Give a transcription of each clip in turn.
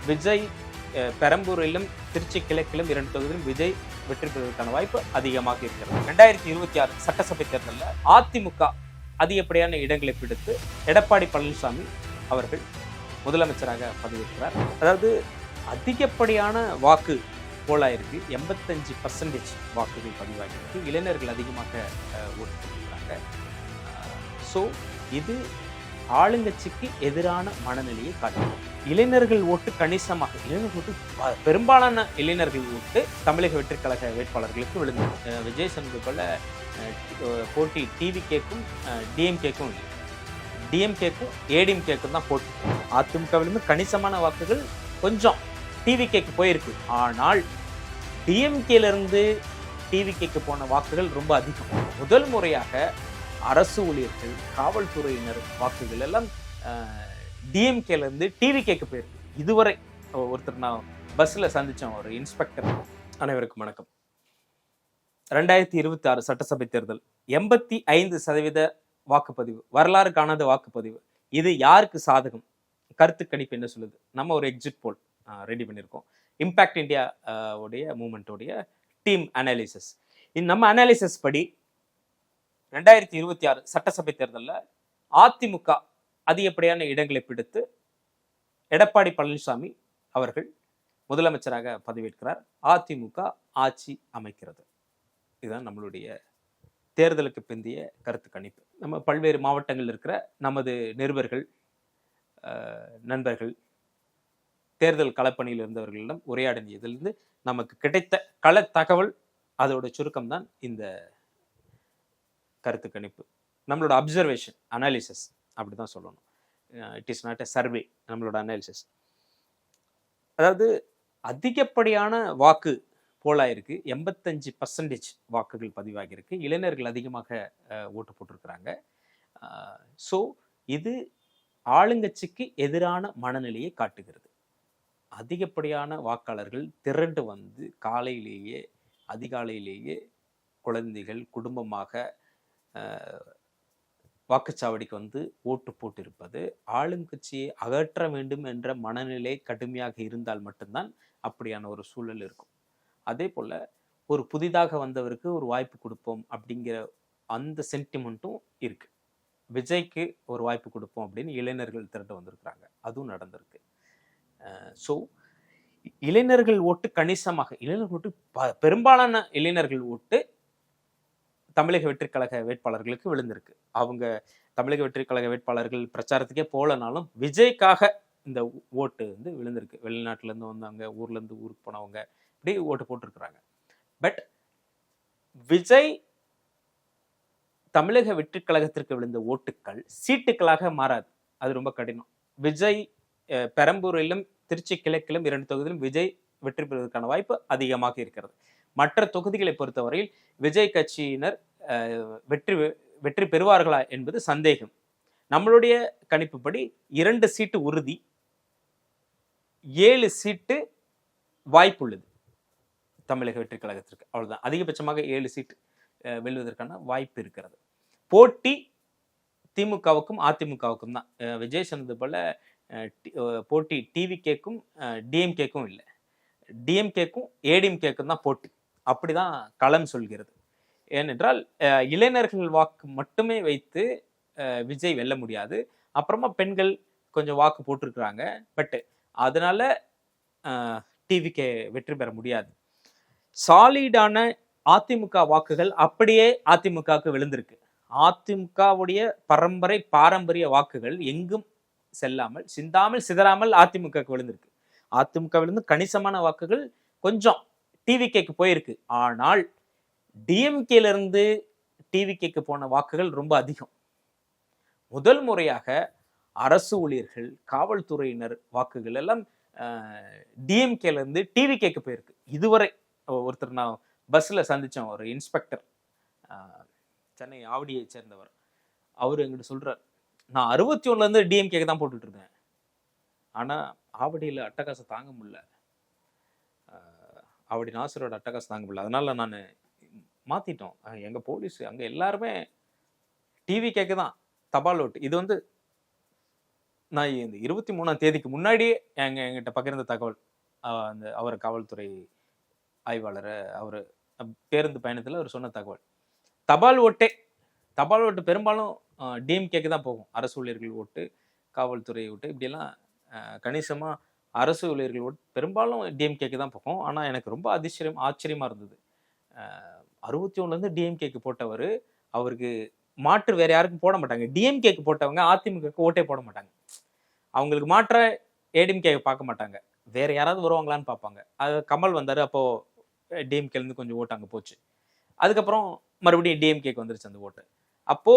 விஜய் பெரம்பூரிலும் திருச்சி கிழக்கிலும் 2 தொகுதியிலும் விஜய் வெற்றி பெறுவதற்கான வாய்ப்பு அதிகமாக இருக்கிறது. 2026 சட்டசபை தேர்தலில் அதிமுக அதிகப்படியான இடங்களை பிடித்து எடப்பாடி பழனிசாமி அவர்கள் முதலமைச்சராக பதவியேற்கிறார். அதாவது அதிகப்படியான வாக்கு போலாயிருக்கு. 85% வாக்குகள் பதிவாகியிருக்கு. இளைஞர்கள் அதிகமாக ஓட்டு போட்டிருக்கிறாங்க. ஸோ இது ஆளுங்கட்சிக்கு எதிரான மனநிலையை காட்டுகிறது. இளைஞர்கள் ஓட்டு கணிசமாக, இளைஞர்கள் ஓட்டு பெரும்பாலான இளைஞர்கள் ஓட்டு தமிழக வெற்றி கழக வேட்பாளர்களுக்கு விழுந்தது. விஜய் சொன்னது போல போட்டி டிவிகேக்கும் டிஎம்கேக்கும் இல்லை, டிஎம்கேக்கும் ஏடிஎம்கேக்கும் தான் போட்டி. அதிமுகவிலிருந்து கணிசமான வாக்குகள் கொஞ்சம் டிவிகேக்கு போயிருக்கு. ஆனால் டிஎம்கேலிருந்து டிவிகேக்கு போன வாக்குகள் ரொம்ப அதிகம். முதல் முறையாக அரசு ஊழியர்கள், காவல்துறையினர் வாக்குகள் எல்லாம் டிஎம்கேலேருந்து டிவிகேக்கு போயிருக்கு. இதுவரை ஒருத்தர் நான் பஸ்ஸில் சந்தித்தேன், ஒரு இன்ஸ்பெக்டர். அனைவருக்கும் வணக்கம். 2026 சட்டசபை தேர்தல் 85% வாக்குப்பதிவு, வரலாறு காணாத வாக்குப்பதிவு. இது யாருக்கு சாதகம்? கருத்து கணிப்பு என்ன சொல்லுது? நம்ம ஒரு எக்ஸிட் போல் ரெடி பண்ணியிருக்கோம். இம்பாக்ட் இந்தியா உடைய மூமெண்ட்டோடைய டீம் அனாலிசிஸ். நம்ம அனாலிசிஸ் படி 2026 சட்டசபை தேர்தலில் அதிமுக அதிகப்படியான இடங்களை பிடித்து எடப்பாடி பழனிசாமி அவர்கள் முதலமைச்சராக பதவியேற்கிறார். அதிமுக ஆட்சி அமைக்கிறது. இதுதான் நம்மளுடைய தேர்தலுக்கு பிந்தைய கருத்து கணிப்பு. நம்ம பல்வேறு மாவட்டங்களில் இருக்கிற நமது நிருபர்கள், நண்பர்கள், தேர்தல் களப்பணியில் இருந்தவர்களிடம் உரையாடியதிலிருந்து நமக்கு கிடைத்த கள தகவல், அதோட சுருக்கம் தான் இந்த கருத்து கணிப்பு. நம்மளோட அப்சர்வேஷன், அனாலிசிஸ் அப்படிதான் சொல்லணும். It is not a survey, நம்மளோட அனாலிசிஸ். அதாவது அதிகப்படியான வாக்கு போலாயிருக்கு. 85% வாக்குகள் பதிவாகியிருக்கு. இளைஞர்கள் அதிகமாக ஓட்டு போட்டிருக்கிறாங்க. ஸோ இது ஆளுங்கட்சிக்கு எதிரான மனநிலையை காட்டுகிறது. அதிகப்படியான வாக்காளர்கள் திரண்டு வந்து காலையிலேயே, அதிகாலையிலேயே குழந்தைகள் குடும்பமாக வாக்குச்சாவடிக்கு வந்து ஓட்டு போட்டிருப்பது, ஆளுங்கட்சியை அகற்ற வேண்டும் என்ற மனநிலை கடுமையாக இருந்தால் மட்டும்தான் அப்படியான ஒரு சூழல் இருக்கும். அதே போல் ஒரு புதிதாக வந்தவருக்கு ஒரு வாய்ப்பு கொடுப்போம் அப்படிங்கிற அந்த சென்டிமெண்ட்டும் இருக்கு. விஜய்க்கு ஒரு வாய்ப்பு கொடுப்போம் அப்படின்னு இளைஞர்கள் திரண்டு வந்திருக்கிறாங்க. அதுவும் நடந்திருக்கு. ஸோ இளைஞர்கள் ஓட்டு கணிசமாக, இளைஞர்கள் ஓட்டு பெரும்பாலான இளைஞர்கள் ஓட்டு தமிழக வெற்றி கழக வேட்பாளர்களுக்கு விழுந்திருக்கு. அவங்க தமிழக வெற்றி கழக வேட்பாளர்கள் பிரச்சாரத்துக்கே போலனாலும் விஜய்க்காக இந்த ஓட்டு வந்து விழுந்திருக்கு. வெளிநாட்டிலேருந்து வந்தவங்க, ஊர்லேருந்து ஊருக்கு போனவங்க, இப்படி ஓட்டு போட்டிருக்கிறாங்க. பட் விஜய் தமிழக வெற்றி கழகத்திற்கு விழுந்த ஓட்டுக்கள் சீட்டுக்களாக மாறாது. அது ரொம்ப கடினம். விஜய் பெரம்பூரிலும் திருச்சி கிழக்கிலும் 2 தொகுதியிலும் விஜய் வெற்றி பெறுவதற்கான வாய்ப்பு அதிகமாக இருக்கிறது. மற்ற தொகுதிகளை பொறுத்தவரையில் விஜய் கட்சியினர் வெற்றி பெறுவார்களா என்பது சந்தேகம். நம்மளுடைய கணிப்புப்படி 2 சீட்டு உறுதி, 7 சீட்டு வாய்ப்புள்ளது தமிழக வெற்றி கழகத்திற்கு. அவ்வளவுதான். அதிகபட்சமாக 7 சீட்டு வெல்வதற்கான வாய்ப்பு இருக்கிறது. போட்டி திமுகவுக்கும் அதிமுகவுக்கும் தான். விஜய் சொன்னது போல போட்டி டிவிகேக்கும் டிஎம்கேக்கும் இல்லை, டிஎம்கேக்கும் ஏடிஎம்கேக்கும் தான் போட்டி. அப்படிதான் களம் சொல்கிறது. ஏனென்றால் இளைஞர்கள் வாக்கு மட்டுமே வைத்து விஜய் வெல்ல முடியாது. அப்புறமா பெண்கள் கொஞ்சம் வாக்கு போட்டிருக்கிறாங்க. பட் அதனால டிவிகே வெற்றி பெற முடியாது. சாலிடான அதிமுக வாக்குகள் அப்படியே அதிமுகவுக்கு விழுந்திருக்கு. அதிமுகவுடைய பாரம்பரிய வாக்குகள் எங்கும் செல்லாமல், சிந்தாமல், சிதறாமல் அதிமுகவுக்கு விழுந்திருக்கு. அதிமுகவிலிருந்து கணிசமான வாக்குகள் கொஞ்சம் டிவிகேக்கு போயிருக்கு. ஆனால் டிஎம்கேலிருந்து டிவிகேக்கு போன வாக்குகள் ரொம்ப அதிகம். முதல் முறையாக அரசு ஊழியர்கள், காவல்துறையினர் வாக்குகள் எல்லாம் டிஎம்கேலிருந்து டிவிகேக்கு போயிருக்கு. இதுவரை ஒருத்தர் நான் பஸ்ஸில் சந்தித்தேன், ஒரு இன்ஸ்பெக்டர், சென்னை ஆவடியை சேர்ந்தவர். அவர் எங்கிட்ட சொல்கிறார், நான் 61லேருந்து டிஎம்கேக்கு தான் போட்டுட்டு இருந்தேன். ஆனால் ஆவடியில் அட்டகாசம் தாங்க முடியல, ஆவடி நாசரோட அட்டகாசம் தாங்க முடியல. அதனால நான் மாற்றிட்டோம். எங்கள் போலீஸ் அங்கே எல்லாருமே டிவிகேக்கு தான் தபால் ஓட்டு. இது வந்து நான் இந்த 23ஆம் தேதிக்கு முன்னாடியே என்கிட்ட பகிர்ந்த தகவல், அந்த அவர் காவல்துறை ஆய்வாளர், அவரு பேருந்து பயணத்துல அவர் சொன்ன தகவல். தபால் ஓட்டே தபால் ஓட்டு பெரும்பாலும் டிஎம்கேக்கு தான் போகும். அரசு ஊழியர்கள் ஓட்டு, காவல்துறை ஓட்டு, இப்படியெல்லாம் கணிசமா அரசு ஊழியர்கள் ஓட்டு பெரும்பாலும் டிஎம்கேக்கு தான் போகும். ஆனா எனக்கு ரொம்ப ஆச்சரியமா இருந்தது. 61லேருந்து டிஎம்கேக்கு போட்டவர், அவருக்கு மாற்று வேற யாருக்கும் போட மாட்டாங்க. டிஎம்கேக்கு போட்டவங்க அதிமுகக்கு ஓட்டே போட மாட்டாங்க. அவங்களுக்கு மாற்ற ஏடிஎம்கே பார்க்க மாட்டாங்க. வேற யாராவது வருவாங்களான்னு பார்ப்பாங்க. அது கமல் வந்தாரு, அப்போ டிஎம்கேலேருந்து கொஞ்சம் ஓட்டு அங்கே போச்சு. அதுக்கப்புறம் மறுபடியும் டிஎம்கேக்கு வந்துருச்சு அந்த ஓட்டு. அப்போ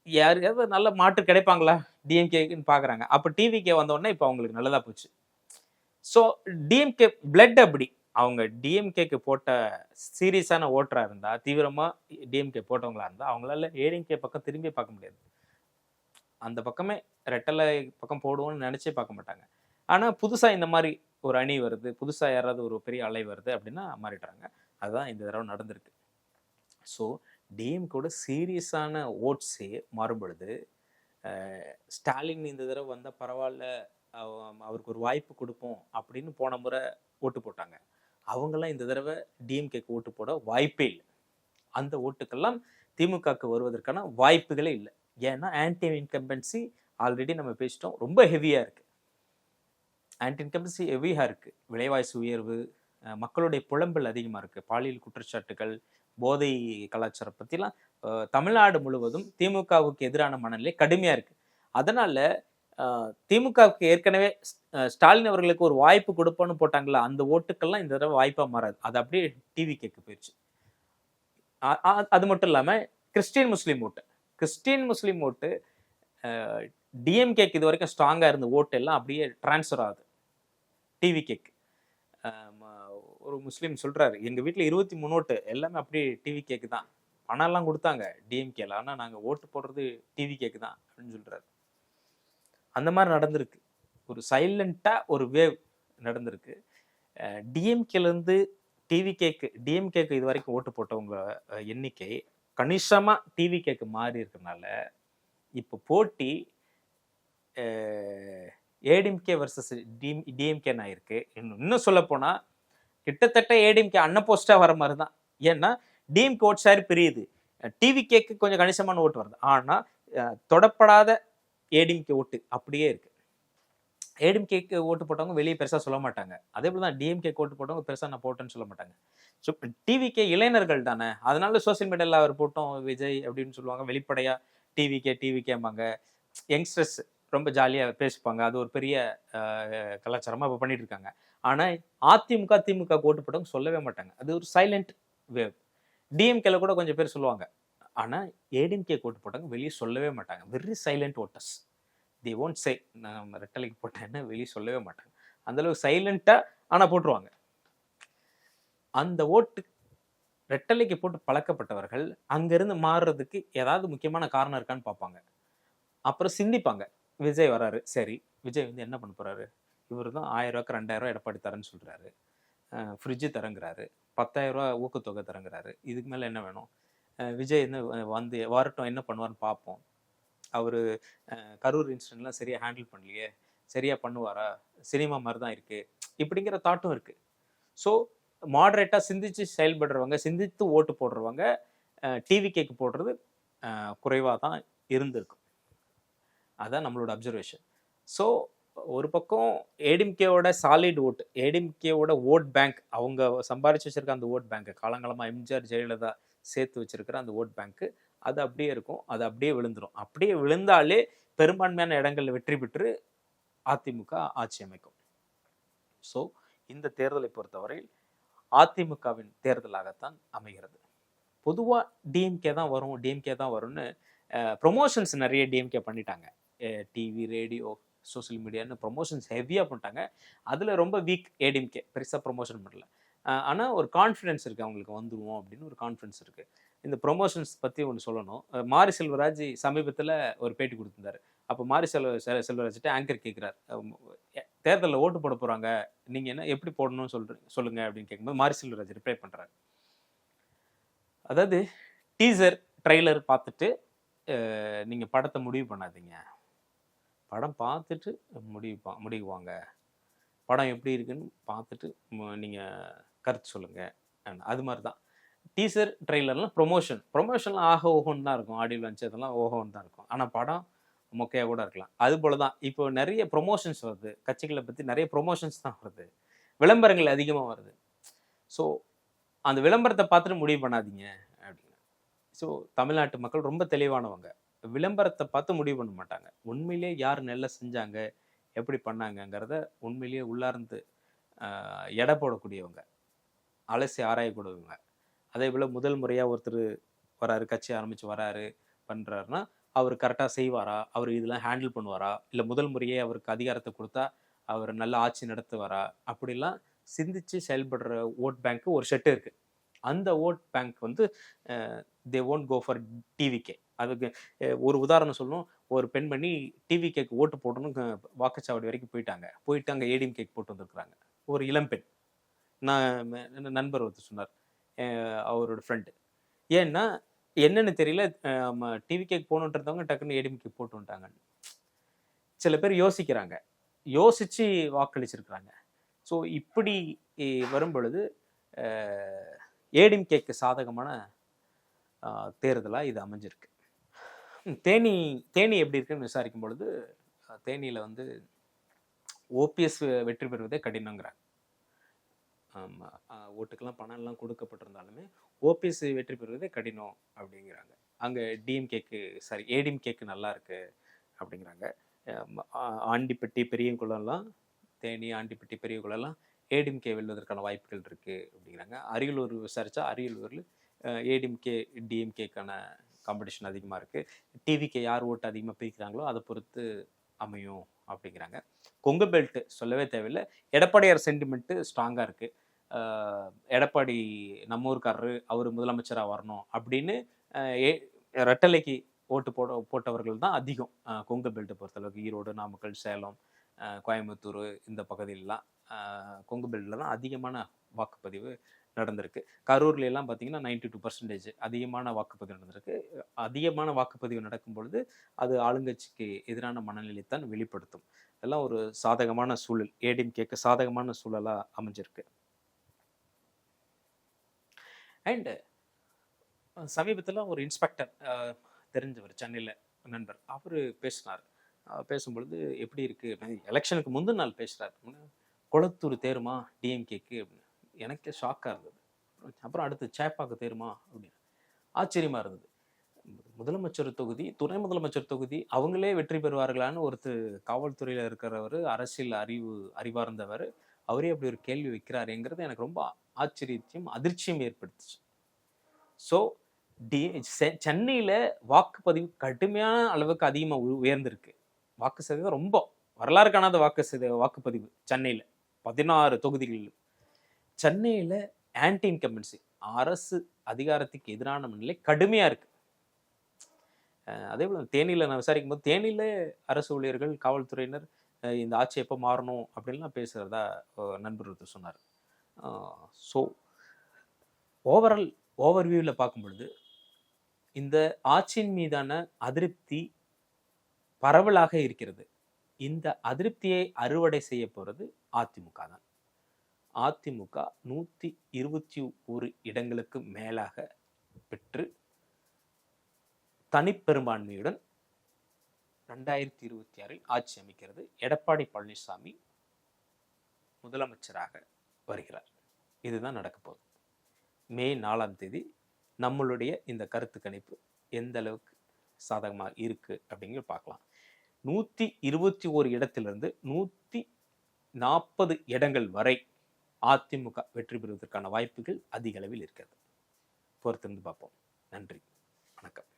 யாருக்காவது நல்ல மாற்று கிடைப்பாங்களா டிஎம்கேக்குன்னு பார்க்குறாங்க. அப்போ டிவிகே வந்த உடனே இப்போ அவங்களுக்கு நல்லதா போச்சு. ஸோ டிஎம்கே பிளட் அப்படி. அவங்க டிஎம்கேக்கு போட்ட சீரியஸான ஓட்டரா இருந்தா, தீவிரமா டிஎம்கே போட்டவங்களா இருந்தா, அவங்களால ஏடிஎம்கே பக்கம் திரும்பி பார்க்க முடியாது. அந்த பக்கமே ரெட்டலை பக்கம் போடுவோம்னு நினைச்சே பார்க்க மாட்டாங்க. ஆனா புதுசா இந்த மாதிரி ஒரு அணி வருது, புதுசா யாராவது ஒரு பெரிய அலை வருது அப்படின்னா மாறிடுறாங்க. அதுதான் இந்த தடவை நடந்திருக்கு. ஸோ டிஎம்கேட சீரியஸான ஓட்ஸே மாறும் பொழுது, ஸ்டாலின் இந்த தடவை வந்தா பரவாயில்ல, அவருக்கு ஒரு வாய்ப்பு கொடுப்போம் அப்படின்னு போன முறை ஓட்டு போட்டாங்க. அவங்கெல்லாம் இந்த தடவை டிஎம்கேக்கு ஓட்டு போட வாய்ப்பே இல்லை. அந்த ஓட்டுக்கெல்லாம் திமுகக்கு வருவதற்கான வாய்ப்புகளே இல்லை. ஏன்னா ஆன்டி இன்கம்பன்சி ஆல்ரெடி நம்ம பேசிட்டோம், ரொம்ப ஹெவியா இருக்கு. ஆன்டி இன்கம்பன்சி ஹெவியா இருக்கு. விலைவாசி உயர்வு, மக்களுடைய புலம்பல் அதிகமா இருக்கு, பாலியல் குற்றச்சாட்டுகள், போதை கலாச்சாரம் பத்திலாம் தமிழ்நாடு முழுவதும் திமுகவுக்கு எதிரான மனநிலை கடுமையா இருக்கு. அதனால திமுகவுக்கு ஏற்கனவே ஸ்டாலின் அவர்களுக்கு ஒரு வாய்ப்பு கொடுப்போன்னு போட்டாங்களா, அந்த ஓட்டுக்கெல்லாம் இந்த தடவை வாய்ப்பா மாறாது. அது அப்படியே டிவிகேக்கு போயிடுச்சு. அது மட்டும் இல்லாம கிறிஸ்டின் முஸ்லீம் ஓட்டு டிஎம்கேக்கு இது வரைக்கும் ஸ்ட்ராங்கா இருந்த ஓட்டு எல்லாம் அப்படியே டிரான்ஸ்ஃபர் ஆகுது டிவிகேக்கு. ஒரு முஸ்லீம் சொல்றாரு, எங்க வீட்டுல 23 ஓட்டு எல்லாமே அப்படியே டிவிகேக்கு தான். பணம் எல்லாம் கொடுத்தாங்க டிஎம்கேல, ஆனா நாங்க ஓட்டு போடுறது டிவிகேக்கு தான் அப்படின்னு சொல்றாரு. அந்த மாதிரி நடந்திருக்கு. ஒரு சைலண்டா ஒரு வேவ் நடந்திருக்கு. டிஎம்கேல இருந்து டிஎம்கேக்கு இது வரைக்கும் ஓட்டு போட்டவங்க எண்ணிக்கை கணிசமா டிவிகேக்கு மாறி இருக்கனால இப்போ போட்டி ஏடிஎம்கே வர்சஸ் டிஎம்கே ஆயிருக்கு. இன்னும் சொல்ல போனா கிட்டத்தட்ட ஏடிஎம்கே அன்னபோஸ்டா வர மாதிரி தான். ஏன்னா டிஎம்கே ஓட் ஷேர் பிரியுது, டிவிகேக்கு கொஞ்சம் கணிசமான ஓட்டு வருது. ஆனா தொடப்படாத ஏடிஎம்கே ஓட்டு அப்படியே இருக்கு. ஏடிஎம்கேக்கு ஓட்டு போட்டவங்க வெளியே பெருசா சொல்ல மாட்டாங்க. அதே போலதான் டிஎம்கே ஓட்டு போட்டவங்க பெருசா நான் போட்டேன்னு சொல்ல மாட்டாங்க. ஸோ டிவிகே இளைஞர்கள் தானே, அதனால சோசியல் மீடியால அவர் போட்டோம் விஜய் அப்படின்னு சொல்லுவாங்க. வெளிப்படையா டிவிகேம்பாங்க. யங்ஸ்டர்ஸ் ரொம்ப ஜாலியா பேசிப்பாங்க. அது ஒரு பெரிய கலாச்சாரமா இப்போ பண்ணிட்டு இருக்காங்க. ஆனா திமுக ஓட்டு போட்டவங்க சொல்லவே மாட்டாங்க. அது ஒரு சைலண்ட் வேவ். டிஎம்கேல கூட கொஞ்சம் பேர் சொல்லுவாங்க. ஆனா ஏடிஎம்கே ஓட்டு போட்டவங்க வெளியே சொல்லவே மாட்டாங்க. Very silent voters. The won't சே நான் ரெட்டலைக்கு போட்டேன்னு வெளியே சொல்லவே மாட்டாங்க. அந்த அளவுக்கு சைலண்டா ஆனா போட்டுருவாங்க. அந்த ஓட்டு ரெட்டலைக்கு போட்டு பழக்கப்பட்டவர்கள் அங்கிருந்து மாறுறதுக்கு ஏதாவது முக்கியமான காரணம் இருக்கான்னு பார்ப்பாங்க. அப்புறம் சிந்திப்பாங்க. விஜய் வராரு, சரி விஜய் வந்து என்ன பண்ண போறாரு, இவர் தான் 1000 ரூபாய்க்கு 2000 ரூபாய் எடப்பாடி தரேன்னு சொல்றாரு, ஃப்ரிட்ஜு தரங்குறாரு, 10,000 ரூபாய் ஊக்கத்தொகை தரங்குறாரு, இதுக்கு மேல என்ன வேணும், விஜய் வந்து வரட்டும் என்ன பண்ணுவார்னு பார்ப்போம். அவரு கரூர் இன்சிடென்ட்லாம் சரியா ஹேண்டில் பண்ணலையே, சரியா பண்ணுவாரா, சினிமா மாதிரி தான் இருக்கு, இப்படிங்கிற தாட்டும் இருக்கு. ஸோ மாடரேட்டா சிந்திச்சு செயல்படுறவங்க, சிந்தித்து ஓட்டு போடுறவங்க டிவிகேக்கு போடுறது குறைவாக தான் இருந்திருக்கும். அதான் நம்மளோட அப்சர்வேஷன். ஸோ ஒரு பக்கம் ஏடிஎம்கேவோட சாலிட் ஓட்டு, ஏடிஎம்கேவோட ஓட் பேங்க், அவங்க சம்பாரிச்சு வச்சிருக்க அந்த ஓட் பேங்க், காலங்காலமாக எம்ஜிஆர் ஜெயலலிதா சேர்த்து வச்சிருக்கிற அந்த ஓட் பேங்க்கு, அது அப்படியே இருக்கும், அது அப்படியே விழுந்துடும். அப்படியே விழுந்தாலே பெரும்பான்மையான இடங்களில் வெற்றி பெற்று அதிமுக ஆட்சி அமைக்கும். ஸோ இந்த தேர்தலை பொறுத்தவரையில் அதிமுகவின் தேர்தலாகத்தான் அமைகிறது. பொதுவாக டிஎம்கே தான் வரும்னு ப்ரொமோஷன்ஸ் நிறைய டிஎம்கே பண்ணிட்டாங்க. டிவி, ரேடியோ, சோசியல் மீடியான்னு ப்ரொமோஷன்ஸ் ஹெவியாக பண்ணிட்டாங்க. அதில் ரொம்ப வீக் ஏடிஎம்கே, பெருசாக ப்ரொமோஷன் பண்ணல. ஆனால் ஒரு கான்ஃபிடென்ஸ் இருக்குது, அவங்களுக்கு வந்துடுவோம் அப்படின்னு ஒரு கான்ஃபிடென்ஸ் இருக்குது. இந்த ப்ரொமோஷன்ஸ் பற்றி ஒன்று சொல்லணும். மாரி செல்வராஜ் சமீபத்தில் ஒரு பேட்டி கொடுத்துருந்தாரு. அப்போ மாரி செல்வராஜ்கிட்ட ஆங்கர் கேட்குறாரு, தேர்தலில் ஓட்டு போட போகிறாங்க, நீங்கள் என்ன எப்படி போடணும்னு சொல்லுங்கள் அப்படின்னு கேட்கும்போது மாரி செல்வராஜ் ரிப்ளை பண்ணுறாரு. அதாவது டீசர் ட்ரெய்லர் பார்த்துட்டு நீங்கள் படத்தை முடிவு பண்ணாதீங்க, படம் பார்த்துட்டு முடிவுவாங்க. படம் எப்படி இருக்குன்னு பார்த்துட்டு நீங்கள் கருத்து சொல்லுங்கள். அது மாதிரி தான் டீசர் ட்ரெய்லர்லாம் ப்ரொமோஷன்லாம் ஆக ஓஹோன்னு தான் இருக்கும். ஆடியோ லான்ச் அதெல்லாம் ஓஹோன்னு தான் இருக்கும். ஆனால் படம் மொக்கையாக கூட இருக்கலாம். அது போல தான் இப்போ நிறைய ப்ரொமோஷன்ஸ் வருது. கட்சிகளை பற்றி நிறைய ப்ரொமோஷன்ஸ் தான் வருது. விளம்பரங்கள் அதிகமாக வருது. ஸோ அந்த விளம்பரத்தை பார்த்துட்டு முடிவு பண்ணாதீங்க அப்படின்னு. ஸோ தமிழ்நாட்டு மக்கள் ரொம்ப தெளிவானவங்க. விளம்பரத்தை பார்த்து முடிவு பண்ண மாட்டாங்க. உண்மையிலே யார் நல்லா செஞ்சாங்க, எப்படி பண்ணாங்கங்கிறத உண்மையிலேயே உள்ளார்ந்து எடை போடக்கூடியவங்க, அலசி ஆராயக்கூடியவங்க. அதே போல் முதல் முறையாக ஒருத்தர் வராரு, கட்சி ஆரம்பித்து வராரு பண்ணுறாருன்னா அவர் கரெக்டாக செய்வாரா, அவர் இதெல்லாம் ஹேண்டில் பண்ணுவாரா, இல்லை முதல் முறையே அவருக்கு அதிகாரத்தை கொடுத்தா அவர் நல்ல ஆட்சி நடத்துவாரா, அப்படிலாம் சிந்திச்சு செயல்படுற ஓட் பேங்க்கு ஒரு செட்டு இருக்குது. அந்த ஓட் பேங்க் வந்து they won't go for TVK. அதுக்கு ஒரு உதாரணம் சொல்லணும். ஒரு பெண்மணி டிவிகேக்கு ஓட்டு போட்டணும்னு வாக்குச்சாவடி வரைக்கும் போயிட்டு அங்கே ஏடிஎம்கேக்கு போட்டு வந்திருக்கிறாங்க. ஒரு இளம்பெண். நான் நண்பர் ஒருத்தர் சொன்னார், அவரோட ஃப்ரெண்டு. ஏன்னா என்னன்னு தெரியல, டிவிகேக்கு போகணுன்றவங்க டக்குன்னு ஏடிஎம்கே போட்டு வந்துட்டாங்க. சில பேர் யோசிக்கிறாங்க, யோசிச்சு வாக்களிச்சிருக்கிறாங்க. ஸோ இப்படி வரும் பொழுது ஏடிஎம்கேக்கு சாதகமான தேர்தலாக இது அமைஞ்சிருக்கு. தேனி எப்படி இருக்குன்னு விசாரிக்கும் பொழுது தேனியில் வந்து ஓபிஎஸ் வெற்றி பெறுவதே கடினங்கிறாங்க. ஓட்டுக்கெல்லாம் பணம்லாம் கொடுக்கப்பட்டிருந்தாலுமே ஓபிஎஸ் வெற்றி பெறுவதே கடினம் அப்படிங்கிறாங்க. அங்கே ஏடிஎம்கேக்கு நல்லா இருக்கு அப்படிங்கிறாங்க. ஆண்டிப்பட்டி பெரியகுளம்லாம், தேனி ஆண்டிப்பட்டி பெரியகுளம்லாம் ஏடிஎம்கே வெல்வதற்கான வாய்ப்புகள் இருக்குது அப்படிங்கிறாங்க. அரியலூர் விசாரித்தா அரியலூரில் ஏடிஎம்கே டிஎம்கேக்கான காம்படிஷன் அதிகமாக இருக்குது. டிவிக்கு யார் ஓட்டு அதிகமாக பிரிக்கிறாங்களோ அதை பொறுத்து அமையும் அப்படிங்கிறாங்க. கொங்கு பெல்ட்டு சொல்லவே தேவையில்லை. எடப்பாடியார் சென்டிமெண்ட்டு ஸ்ட்ராங்காக இருக்குது. எடப்பாடி நம்ம ஊருக்காரரு, அவர் முதலமைச்சராக வரணும் அப்படின்னு ரெட்டலைக்கு ஓட்டு போட்டவர்கள் தான் அதிகம் கொங்கு பெல்ட்டை பொறுத்தளவுக்கு. ஈரோடு, நாமக்கல், சேலம், கோயம்புத்தூர் இந்த பகுதியிலலாம் கொங்கு பெல்ட்டில் தான் அதிகமான வாக்குப்பதிவு நடந்திருக்கு. கரூர்லாம் பார்த்தீங்கன்னா 92% அதிகமான வாக்குப்பதிவு நடந்திருக்கு. அதிகமான வாக்குப்பதிவு நடக்கும் பொழுது அது ஆளுங்கட்சிக்கு எதிரான மனநிலைத்தான் வெளிப்படுத்தும். இதெல்லாம் ஒரு சாதகமான சூழல், ஏடிஎம்கேக்கு சாதகமான சூழலாக அமைஞ்சிருக்கு. அண்டு சமீபத்தில் ஒரு இன்ஸ்பெக்டர் தெரிஞ்சவர், சென்னையில் நண்பர், அவர் பேசினார். பேசும்பொழுது எப்படி இருக்குது, எலெக்ஷனுக்கு முந்தின நாள் பேசுகிறார். குளத்தூர் தேருமா டிஎம்கேக்கு அப்படின்னு. எனக்கே ஷாக்காக இருந்தது. அப்புறம் அடுத்து சேப்பாக்கு தேருமா அப்படின்னு ஆச்சரியமாக இருந்தது. முதலமைச்சர் தொகுதி, துணை முதலமைச்சர் தொகுதி அவங்களே வெற்றி பெறுவார்களான்னு ஒருத்தர் காவல்துறையில் இருக்கிறவர், அரசியல் அறிவார்ந்தவர், அவரே அப்படி ஒரு கேள்வி வைக்கிறாருங்கிறது எனக்கு ரொம்ப ஆச்சரியத்தையும் அதிர்ச்சியும் ஏற்படுத்துச்சு. ஸோ சென்னையில் வாக்குப்பதிவு கடுமையான அளவுக்கு அதிகமாக உயர்ந்திருக்கு. வாக்கு சதவீதம் ரொம்ப வரலாறு காணாத வாக்குப்பதிவு சென்னையில் 16 தொகுதிகளில். சென்னையில் ஆன்டி இன்கம்பன்சி, அரசு அதிகாரத்துக்கு எதிரான நிலை கடுமையாக இருக்குது. அதே போல் தேனியில் நான் விசாரிக்கும் போது தேனியில் அரசு ஊழியர்கள், காவல்துறையினர் இந்த ஆட்சி எப்போ மாறணும் அப்படின்லாம் பேசுகிறதா நண்பர் ஒருத்தர் சொன்னார். ஸோ ஓவர்வியூவில் பார்க்கும் பொழுது இந்த ஆட்சியின் மீதான அதிருப்தி பரவலாக இருக்கிறது. இந்த அதிருப்தியை அறுவடை செய்ய போகிறது அதிமுக தான். அதிமுக 121 இடங்களுக்கு மேலாக பெற்று தனிப்பெரும்பான்மையுடன் 2026 ஆட்சி அமைக்கிறது. எடப்பாடி பழனிசாமி முதலமைச்சராக வருகிறார். இதுதான் நடக்க போகுது. மே 4ஆம் தேதி நம்மளுடைய இந்த கருத்து கணிப்பு எந்த அளவுக்கு சாதகமாக இருக்கு அப்படிங்கிற பார்க்கலாம். 121 இடத்திலிருந்து 140 இடங்கள் வரை அதிமுக வெற்றி பெறுவதற்கான வாய்ப்புகள் அதிக அளவில் இருக்கிறது. பொறுத்திருந்து பார்ப்போம். நன்றி, வணக்கம்.